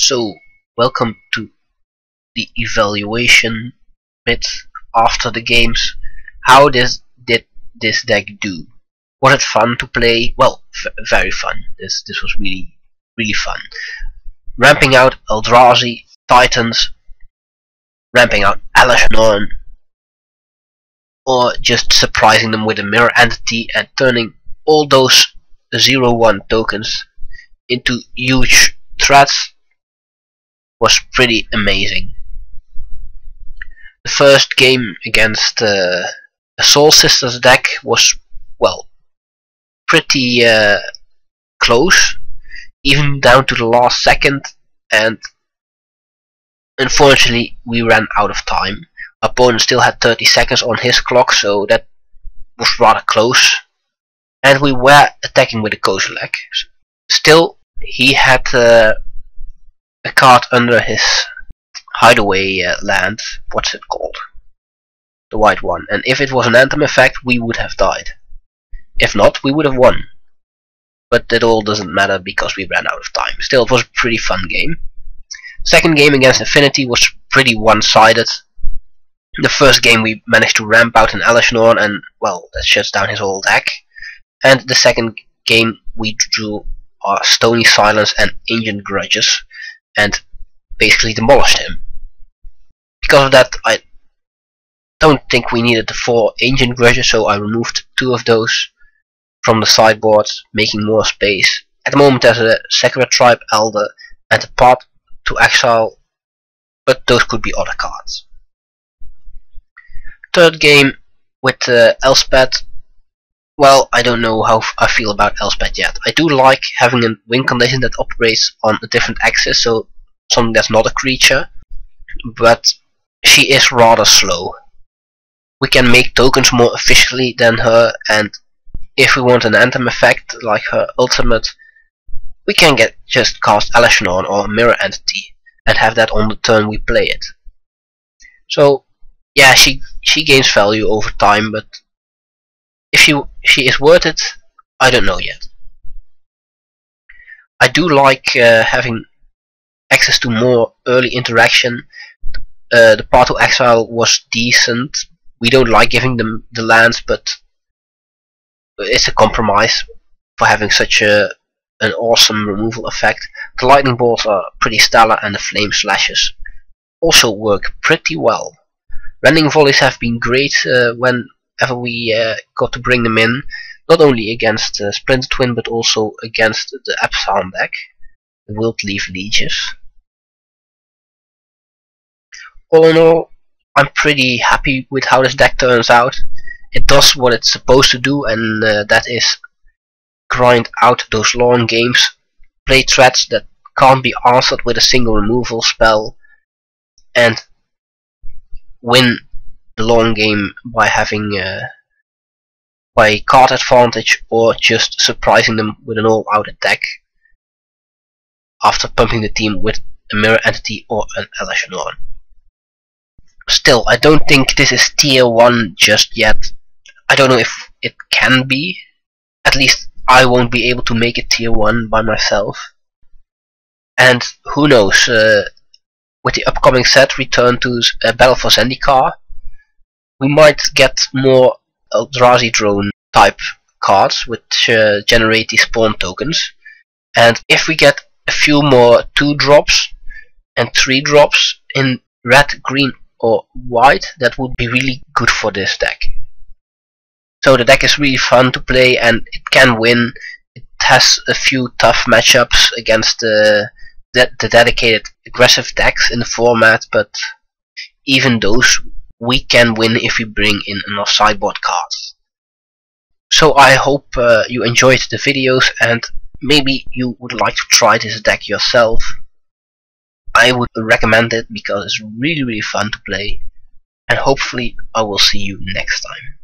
So, welcome to the evaluation bit after the games. How did this deck do? Was it fun to play? Well, very fun. This was really fun. Ramping out Eldrazi, Titans, ramping out Elashen, or just surprising them with a mirror entity and turning all those 0/1 tokens into huge threats was pretty amazing. The first game against a Soul Sisters deck was, well, pretty close, even down to the last second, and unfortunately we ran out of time. Opponent still had 30 seconds on his clock, so that was rather close, and we were attacking with a Kozilek. Still, he had a card under his hideaway land. What's it called? The white one. And if it was an Anthem effect, we would have died. If not, we would have won. But that all doesn't matter because we ran out of time. Still, it was a pretty fun game. Second game against Infinity was pretty one-sided. The first game we managed to ramp out an Elashen, and well, that shuts down his whole deck. And the second game we drew our Stony Silence and Ancient Grudges and basically demolished him. Because of that, I don't think we needed the 4 Ancient Grudges, so I removed 2 of those from the sideboard, making more space. At the moment there's a Sacred Tribe Elder and a Path to Exile, but those could be other cards. Third game with Elspeth. Well, I don't know how I feel about Elspeth yet. I do like having a win condition that operates on a different axis, so something that's not a creature, but she is rather slow. We can make tokens more efficiently than her, and if we want an Anthem effect like her ultimate, we can just cast Elashen or a Mirror Entity and have that on the turn we play it. So yeah, she gains value over time, but if she is worth it, I don't know yet. I do like having access to more early interaction. The Path to Exile was decent. We don't like giving them the lands, but it's a compromise for having such an awesome removal effect. The Lightning Bolts are pretty stellar, and the Flame Slashes also work pretty well. Rending Volleys have been great whenever we got to bring them in, not only against Splinter Twin but also against the Absalom deck, the Wild Leaf Lieges. All in all, I'm pretty happy with how this deck turns out. It does what it's supposed to do, and that is grind out those long games, play threats that can't be answered with a single removal spell, and win the long game by having by card advantage or just surprising them with an all-out attack after pumping the team with a Mirror Entity or an Elashen. Still, I don't think this is tier 1 just yet. I don't know if it can be. At least I won't be able to make it tier 1 by myself. And who knows, with the upcoming set Return to Battle for Zendikar, we might get more Eldrazi drone type cards which generate these spawn tokens. And if we get a few more 2-drops and 3-drops in red, green or white, that would be really good for this deck. So the deck is really fun to play, and it can win. It has a few tough matchups against the dedicated aggressive decks in the format, but even those we can win if we bring in enough sideboard cards. So I hope you enjoyed the videos, and maybe you would like to try this deck yourself. I would recommend it because it's really fun to play, and hopefully I will see you next time.